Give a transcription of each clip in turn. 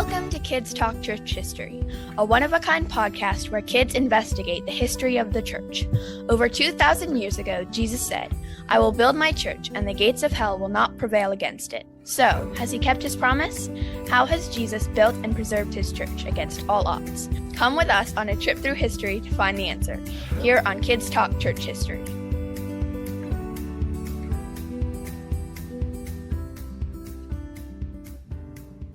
Welcome to Kids Talk Church History, a one-of-a-kind podcast where kids investigate the history of the church. Over 2,000 years ago, Jesus said, "I will build my church, and the gates of hell will not prevail against it." So, has he kept his promise? How has Jesus built and preserved his church against all odds? Come with us on a trip through history to find the answer, here on Kids Talk Church History.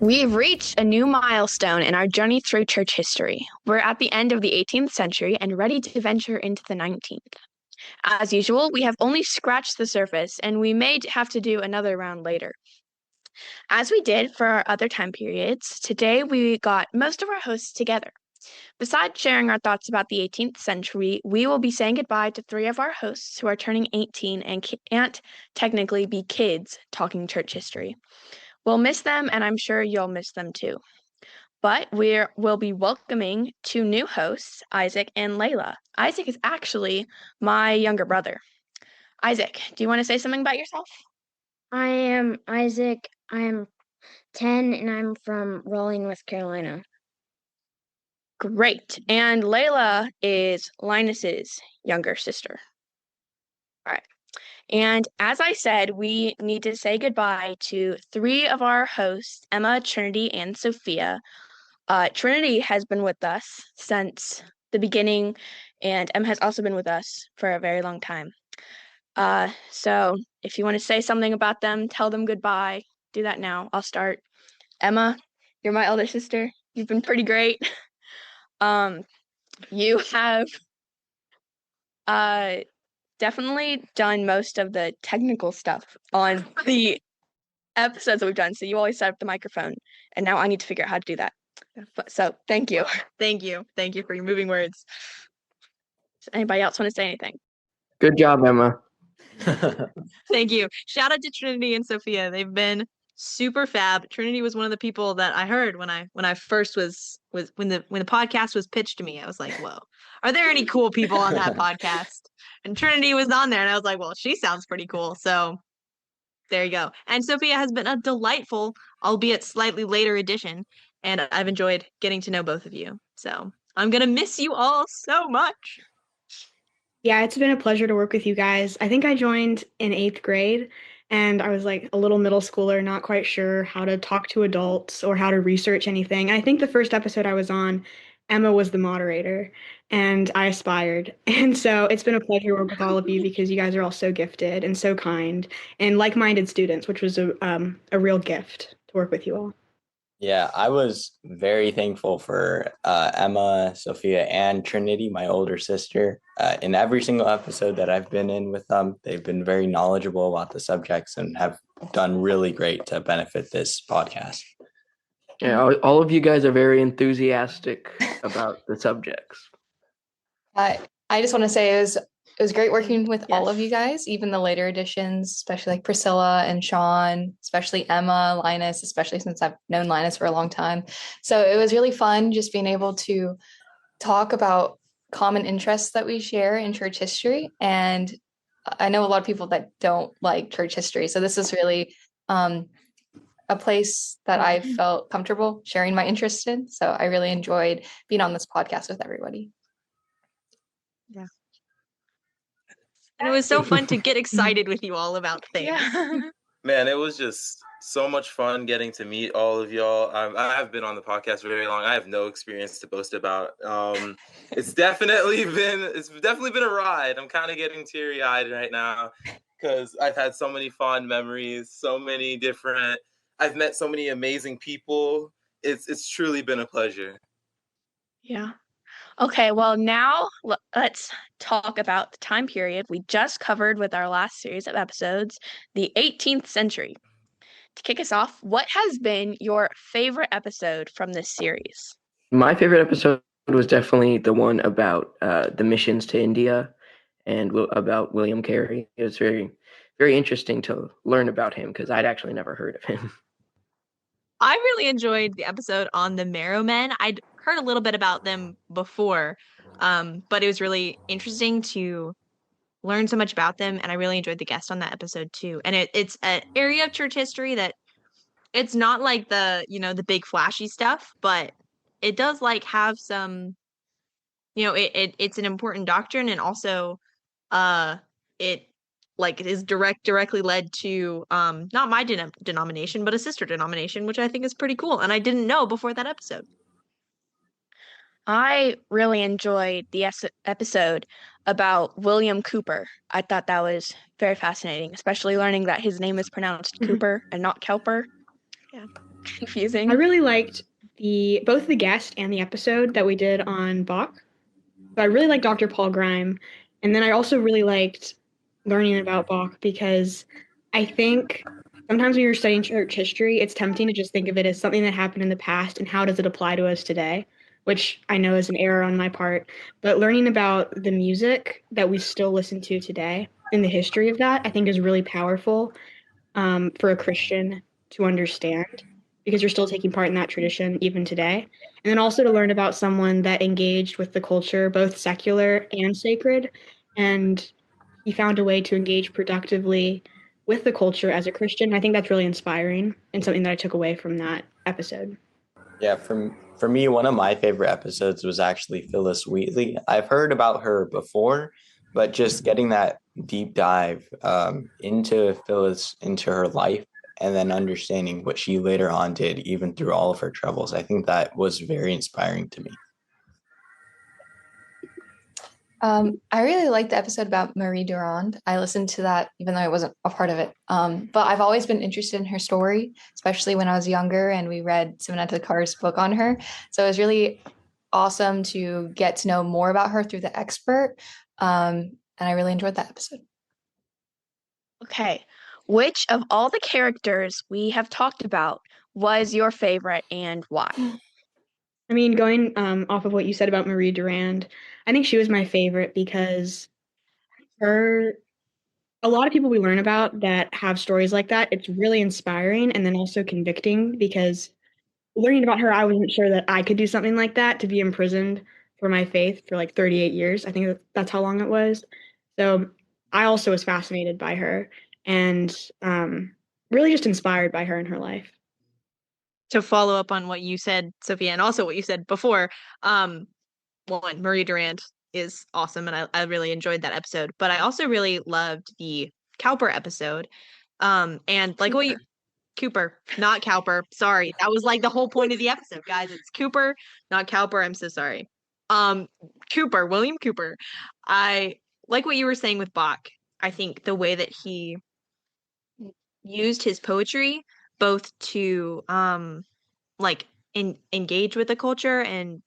We've reached a new milestone in our journey through church history. We're at the end of the 18th century and ready to venture into the 19th. As usual, we have only scratched the surface, and we may have to do another round later. As we did for our other time periods, today we got most of our hosts together. Besides sharing our thoughts about the 18th century, we will be saying goodbye to three of our hosts who are turning 18 and can't technically be kids talking church history. We'll miss them, and I'm sure you'll miss them too. But we'll be welcoming two new hosts, Isaac and Layla. Isaac is actually my younger brother. Isaac, do you want to say something about yourself? I am Isaac. I'm 10, and I'm from Raleigh, North Carolina. Great. And Layla is Linus's younger sister. All right. And as I said, we need to say goodbye to three of our hosts, Emma, Trinity, and Sophia. Trinity has been with us since the beginning, and Emma has also been with us for a very long time. So if you want to say something about them, tell them goodbye. Do that now. I'll start. Emma, you're my elder sister. You've been pretty great. You have definitely done most of the technical stuff on the episodes that we've done. So you always set up the microphone, and now I need to figure out how to do that. So thank you. Thank you for your moving words. Does anybody else want to say anything? Good job, Emma. Thank you. Shout out to Trinity and Sophia. They've been super fab. Trinity was one of the people that I heard when I first was when the podcast was pitched to me. I was like, whoa, are there any cool people on that podcast? And Trinity was on there, and I was like, well, she sounds pretty cool. So there you go. And Sophia has been a delightful, albeit slightly later addition, and I've enjoyed getting to know both of you. So I'm gonna miss you all so much. Yeah, it's been a pleasure to work with you guys. I think I joined in 8th grade, and I was like a little middle schooler, not quite sure how to talk to adults or how to research anything. I think the first episode I was on, Emma was the moderator, and I aspired. And so it's been a pleasure to work with all of you because you guys are all so gifted and so kind and like-minded students, which was a real gift to work with you all. Yeah, I was very thankful for Emma, Sophia, and Trinity, my older sister. In every single episode that I've been in with them, they've been very knowledgeable about the subjects and have done really great to benefit this podcast. Yeah, all of you guys are very enthusiastic about the subjects. I just want to say it was great working with all of you guys, even the later additions, especially like Priscilla and Sean, especially Emma, Linus, especially since I've known Linus for a long time. So it was really fun just being able to talk about common interests that we share in church history. And I know a lot of people that don't like church history. So this is really a place that I felt comfortable sharing my interest in. So I really enjoyed being on this podcast with everybody. Yeah. And it was so fun to get excited with you all about things. Yeah. Man, it was just so much fun getting to meet all of y'all. I have been on the podcast for very long. I have no experience to boast about. It's definitely been a ride. I'm kind of getting teary-eyed right now because I've had so many fond memories, I've met so many amazing people. It's truly been a pleasure. Yeah. Okay, well, now let's talk about the time period we just covered with our last series of episodes, the 18th century. To kick us off, what has been your favorite episode from this series? My favorite episode was definitely the one about the missions to India and about William Carey. It was very, very interesting to learn about him because I'd actually never heard of him. I really enjoyed the episode on the Marrow Men. I'd heard a little bit about them before, but it was really interesting to learn so much about them, and I really enjoyed the guest on that episode too. And it's an area of church history that it's not like the big flashy stuff, but it does like have some, it's an important doctrine, and also it like is directly led to not my denomination, but a sister denomination, which I think is pretty cool, and I didn't know before that episode. I really enjoyed the episode about William Cooper. I thought that was very fascinating, especially learning that his name is pronounced Cooper and not Kelper. Yeah, confusing. I really liked both the guest and the episode that we did on Bach. So I really liked Dr. Paul Grime. And then I also really liked learning about Bach because I think sometimes when you're studying church history, it's tempting to just think of it as something that happened in the past and how does it apply to us today, which I know is an error on my part. But learning about the music that we still listen to today and the history of that, I think is really powerful for a Christian to understand because you're still taking part in that tradition even today. And then also to learn about someone that engaged with the culture, both secular and sacred. And he found a way to engage productively with the culture as a Christian. I think that's really inspiring and something that I took away from that episode. Yeah, for me, one of my favorite episodes was actually Phyllis Wheatley. I've heard about her before, but just getting that deep dive into Phyllis, into her life, and then understanding what she later on did, even through all of her troubles, I think that was very inspiring to me. I really liked the episode about Marie Durand. I listened to that even though I wasn't a part of it. But I've always been interested in her story, especially when I was younger and we read Samantha Carr's book on her. So it was really awesome to get to know more about her through the expert. And I really enjoyed that episode. Okay. Which of all the characters we have talked about was your favorite and why? I mean, going off of what you said about Marie Durand, I think she was my favorite because a lot of people we learn about that have stories like that, it's really inspiring and then also convicting because learning about her, I wasn't sure that I could do something like that to be imprisoned for my faith for like 38 years. I think that's how long it was. So I also was fascinated by her and really just inspired by her in her life. To follow up on what you said, Sophia, and also what you said before, one, Marie Durand is awesome, and I really enjoyed that episode. But I also really loved the Cowper episode. And like what you Cooper, not Cowper. Sorry. That was like the whole point of the episode, guys. It's Cooper, not Cowper. I'm so sorry. Cooper, William Cooper. I like what you were saying with Bach. I think the way that he used his poetry both to like engage with the culture and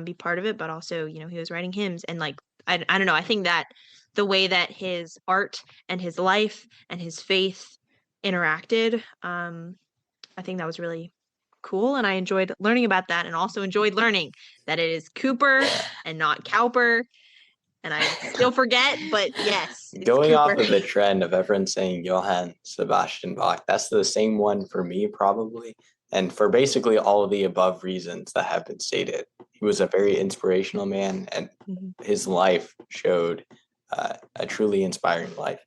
be part of it, but also, he was writing hymns and like I don't know. I think that the way that his art and his life and his faith interacted, I think that was really cool, and I enjoyed learning about that, and also enjoyed learning that it is Cooper and not Cowper, and I still forget, but yes, it's Going Cooper. off of the trend of everyone saying Johann Sebastian Bach, that's the same one for me probably, and for basically all of the above reasons that have been stated. He was a very inspirational man, and his life showed a truly inspiring life.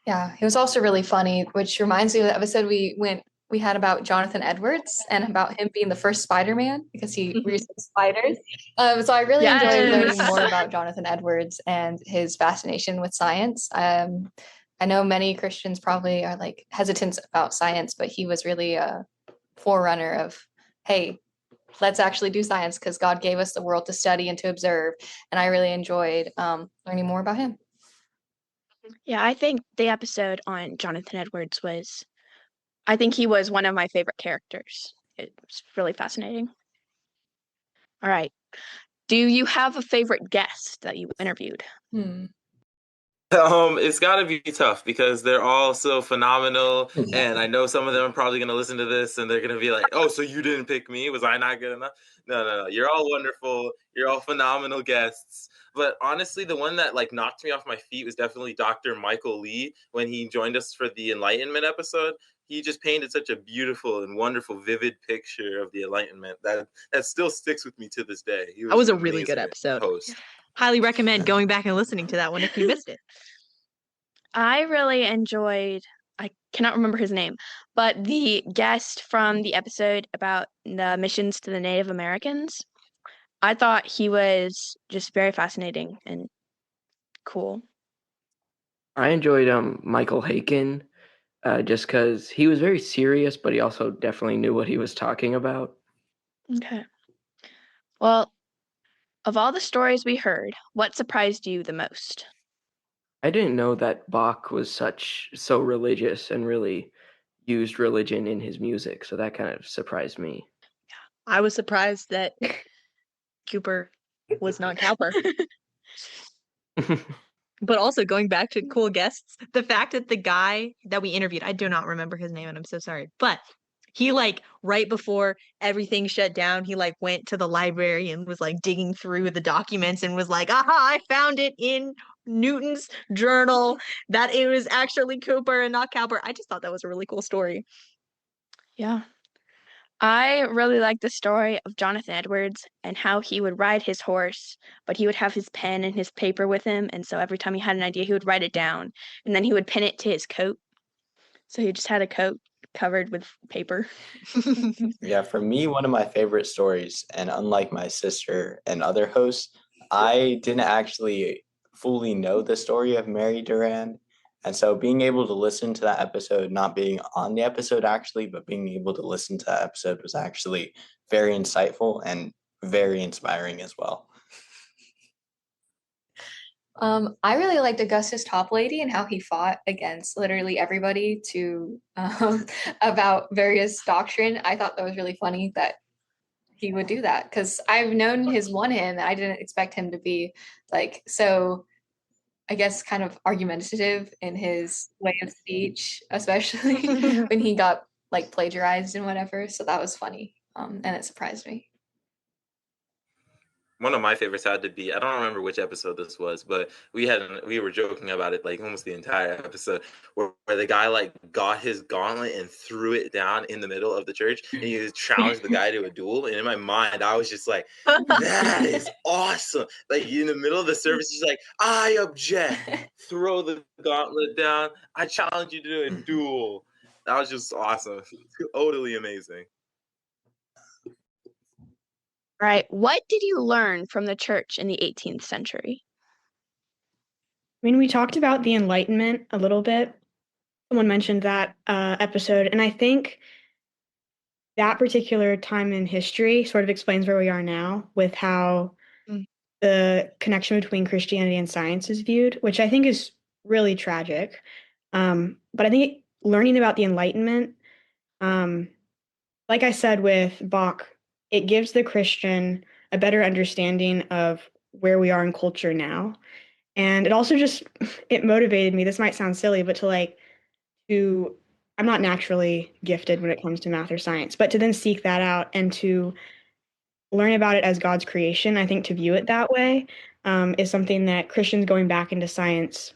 Yeah, it was also really funny, which reminds me of the episode we had about Jonathan Edwards and about him being the first Spider-Man because he researched spiders. So I really enjoyed learning more about Jonathan Edwards and his fascination with science. I know many Christians probably are like hesitant about science, but he was really a forerunner of, hey, let's actually do science because God gave us the world to study and to observe. And I really enjoyed learning more about him. Yeah, I think the episode on Jonathan Edwards I think he was one of my favorite characters. It was really fascinating. All right. Do you have a favorite guest that you interviewed? It's got to be tough because they're all so phenomenal, and I know some of them are probably going to listen to this and they're going to be like, "Oh, so you didn't pick me? Was I not good enough?" No. You're all wonderful. You're all phenomenal guests. But honestly, the one that like knocked me off my feet was definitely Dr. Michael Lee when he joined us for the Enlightenment episode. He just painted such a beautiful and wonderful, vivid picture of the Enlightenment that still sticks with me to this day. That was a really good episode. Host. Highly recommend going back and listening to that one if you missed it. I really enjoyed I cannot remember his name, but the guest from the episode about the missions to the Native Americans. I thought he was just very fascinating and cool. I enjoyed Michael Haken just because he was very serious, but he also definitely knew what he was talking about. Okay. Well, of all the stories we heard, what surprised you the most? I didn't know that Bach was so religious and really used religion in his music, so that kind of surprised me. I was surprised that Cooper was not Cowper. But also going back to cool guests, the fact that the guy that we interviewed, I do not remember his name and I'm so sorry, but he like right before everything shut down, he like went to the library and was like digging through the documents and was like, aha, I found it in Newton's journal that it was actually Cooper and not Cowper. I just thought that was a really cool story. Yeah. I really like the story of Jonathan Edwards and how he would ride his horse, but he would have his pen and his paper with him. And so every time he had an idea, he would write it down and then he would pin it to his coat. So he just had a coat covered with paper. Yeah, for me, one of my favorite stories, and unlike my sister and other hosts, I didn't actually fully know the story of Mary Durand. And so being able to listen to that episode, not being on the episode actually, but being able to listen to that episode was actually very insightful and very inspiring as well. I really liked Augustus Toplady and how he fought against literally everybody to about various doctrine. I thought that was really funny that he would do that because I've known his one hymn and I didn't expect him to be like so, I guess, kind of argumentative in his way of speech, especially when he got like plagiarized and whatever. So that was funny, and it surprised me. One of my favorites had to be, I don't remember which episode this was, but we were joking about it like almost the entire episode where the guy like got his gauntlet and threw it down in the middle of the church and he challenged the guy to a duel. And in my mind, I was just like, that is awesome. Like in the middle of the service, he's like, I object. Throw the gauntlet down. I challenge you to do a duel. That was just awesome. Totally amazing. All right. What did you learn from the church in the 18th century? I mean, we talked about the Enlightenment a little bit. Someone mentioned that episode, and I think that particular time in history sort of explains where we are now with how the connection between Christianity and science is viewed, which I think is really tragic. But I think learning about the Enlightenment, like I said with Bach, it gives the Christian a better understanding of where we are in culture now. And it also just, it motivated me. This might sound silly, but I'm not naturally gifted when it comes to math or science, but to then seek that out and to learn about it as God's creation, I think to view it that way is something that Christians going back into science,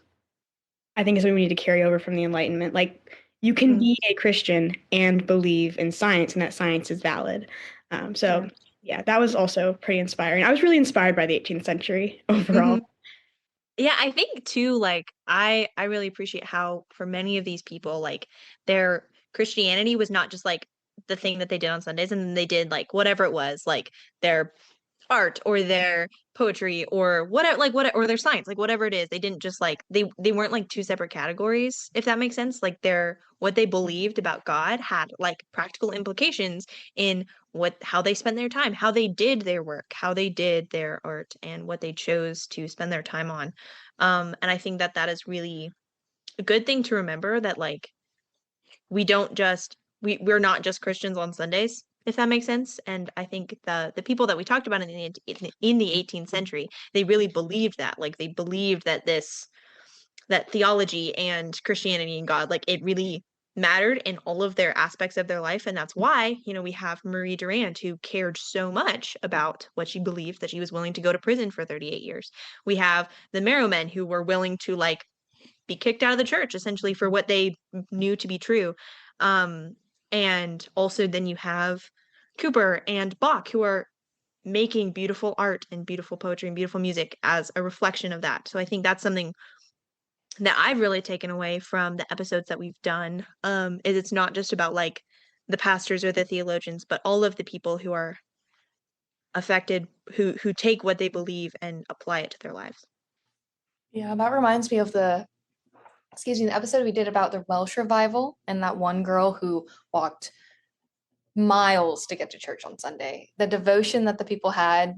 I think is what we need to carry over from the Enlightenment. Like you can be a Christian and believe in science and that science is valid. Yeah, that was also pretty inspiring. I was really inspired by the 18th century overall. Yeah, I think too, like I really appreciate how for many of these people, like their Christianity was not just like the thing that they did on Sundays and then they did like whatever it was, like their art or their poetry or whatever, like what or their science, like whatever it is. They didn't just like they weren't like two separate categories, if that makes sense. Like their what they believed about God had like practical implications in how they spent their time, how they did their work, how they did their art, and what they chose to spend their time on. And I think that that is really a good thing to remember that like we don't just we're not just Christians on Sundays, if that makes sense. And I think the people that we talked about in the 18th century, they really believed that. Like they believed that that theology and Christianity and God, like it really mattered in all of their aspects of their life. And that's why, we have Marie Durand, who cared so much about what she believed that she was willing to go to prison for 38 years. We have the Marrow men who were willing to like be kicked out of the church essentially for what they knew to be true. And also then you have Cooper and Bach, who are making beautiful art and beautiful poetry and beautiful music as a reflection of that. So I think that's something that I've really taken away from the episodes that we've done is it's not just about like the pastors or the theologians, but all of the people who are affected, who take what they believe and apply it to their lives. Yeah, that reminds me of the episode we did about the Welsh revival and that one girl who walked miles to get to church on Sunday. The devotion that the people had,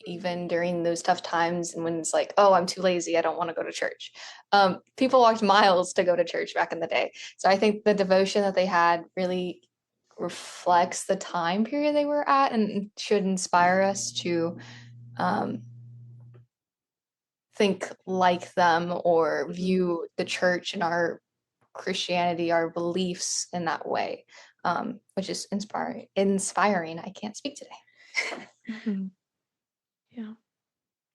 even during those tough times, and when it's like, oh, I'm too lazy, I don't want to go to church. People walked miles to go to church back in the day. So I think the devotion that they had really reflects the time period they were at and should inspire us to think like them or view the church and our Christianity, our beliefs in that way, which is inspiring. I can't speak today. Yeah.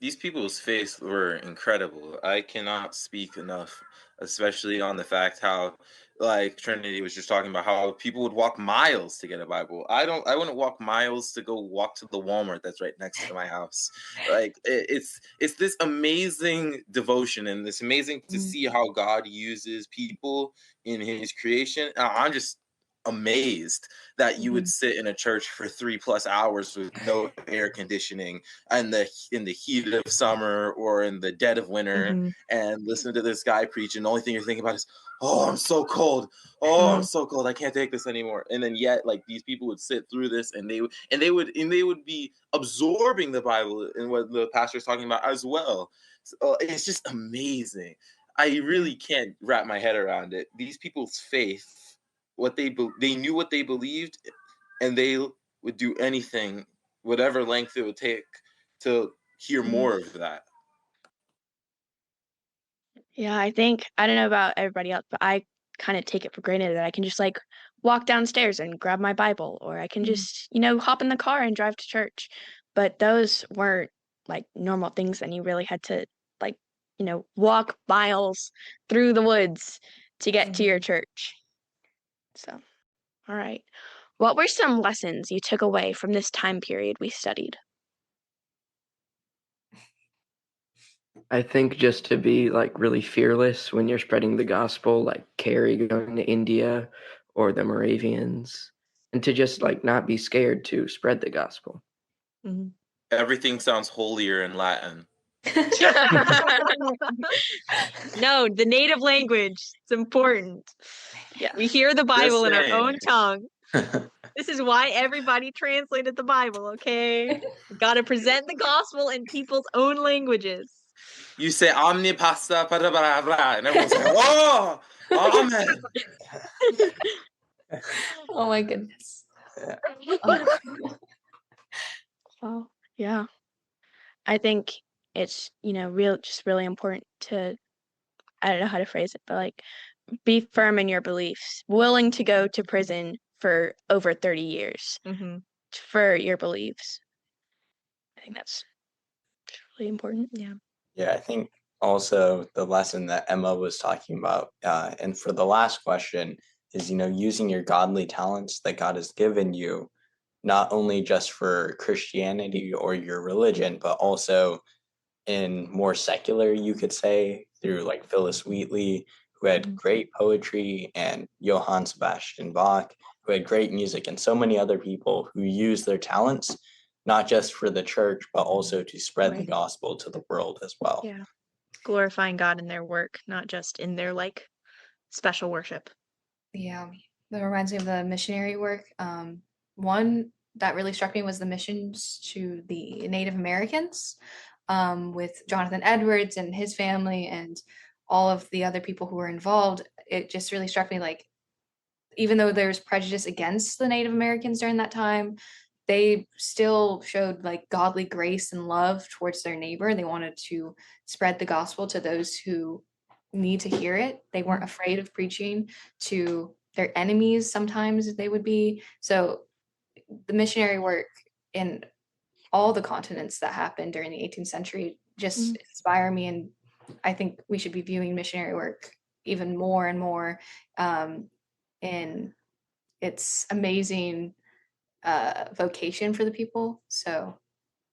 These people's faiths were incredible. I cannot speak enough, especially on the fact how, like Trinity was just talking about, how people would walk miles to get a Bible. I wouldn't walk miles to go walk to the Walmart that's right next to my house. Like it's this amazing devotion, and this amazing to see how God uses people in His creation. I'm just amazed that you would sit in a church for 3+ hours with no air conditioning and in the heat of summer or in the dead of winter and listen to this guy preach, and the only thing you're thinking about is, oh, I'm so cold. Oh, I'm so cold. I can't take this anymore. And then yet, like, these people would sit through this, and they would be absorbing the Bible and what the pastor is talking about as well. So, it's just amazing. I really can't wrap my head around it. These people's faith, they knew what they believed, and they would do anything, whatever length it would take, to hear more of that. Yeah, I don't know about everybody else, but I kind of take it for granted that I can just like walk downstairs and grab my Bible, or I can just, hop in the car and drive to church. But those weren't like normal things, and you really had to like, walk miles through the woods to get to your church. So, all right. What were some lessons you took away from this time period we studied? I think just to be like really fearless when you're spreading the gospel, like Carrie going to India or the Moravians, and to just like not be scared to spread the gospel. Everything sounds holier in Latin. No, the native language. It's important. Yeah, we hear the Bible in our own tongue. This is why everybody translated the Bible, okay? Got to present the gospel in people's own languages. You say omni pasta, blah, blah, blah, and everyone's like, oh, amen. Oh my goodness. Well, yeah. I think it's, just really important to, I don't know how to phrase it, but like be firm in your beliefs, willing to go to prison for over 30 years for your beliefs. I think that's really important. Yeah. Yeah, I think also the lesson that Emma was talking about, and for the last question, is, using your godly talents that God has given you, not only just for Christianity or your religion, but also in more secular, you could say, through like Phyllis Wheatley, who had great poetry, and Johann Sebastian Bach, who had great music, and so many other people who use their talents, not just for the church, but also to spread the gospel to the world as well. Yeah. Glorifying God in their work, not just in their like special worship. Yeah, that reminds me of the missionary work. One that really struck me was the missions to the Native Americans, with Jonathan Edwards and his family and all of the other people who were involved. It just really struck me, like, even though there's prejudice against the Native Americans during that time, they still showed like godly grace and love towards their neighbor. They wanted to spread the gospel to those who need to hear it. They weren't afraid of preaching to their enemies. Sometimes they would be. So the missionary work in all the continents that happened during the 18th century just inspire me, and I think we should be viewing missionary work even more and more in its amazing vocation for the people. So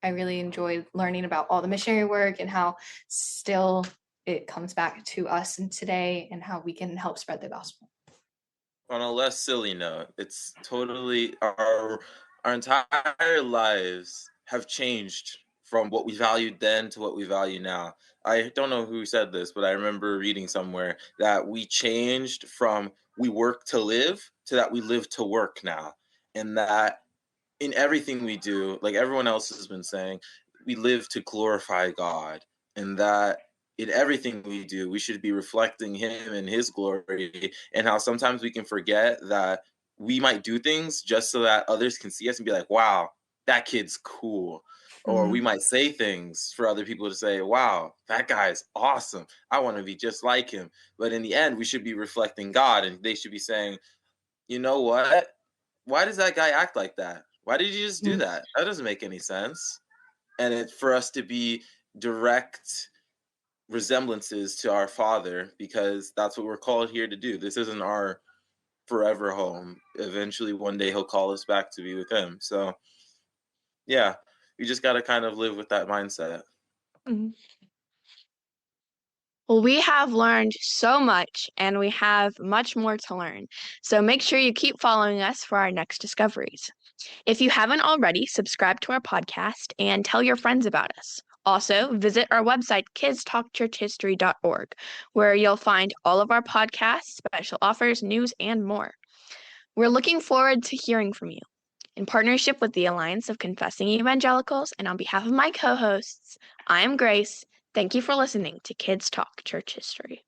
I really enjoyed learning about all the missionary work and how still it comes back to us in today and how we can help spread the gospel. On a less silly note, it's totally our entire lives have changed from what we valued then to what we value now. I don't know who said this, but I remember reading somewhere that we changed from we work to live to that we live to work now. And that in everything we do, like everyone else has been saying, we live to glorify God, and that in everything we do, we should be reflecting Him and His glory, and how sometimes we can forget that we might do things just so that others can see us and be like, wow, that kid's cool. Or we might say things for other people to say, wow, that guy's awesome. I want to be just like him. But in the end, we should be reflecting God, and they should be saying, you know what? Why does that guy act like that? Why did you just do that? That doesn't make any sense. And it's for us to be direct resemblances to our Father, because that's what we're called here to do. This isn't our forever home. Eventually, one day He'll call us back to be with Him. So, yeah, we just got to kind of live with that mindset. Well, we have learned so much, and we have much more to learn. So make sure you keep following us for our next discoveries. If you haven't already, subscribe to our podcast and tell your friends about us. Also, visit our website, kidstalkchurchhistory.org, where you'll find all of our podcasts, special offers, news, and more. We're looking forward to hearing from you. In partnership with the Alliance of Confessing Evangelicals and on behalf of my co-hosts, I am Grace. Thank you for listening to Kids Talk Church History.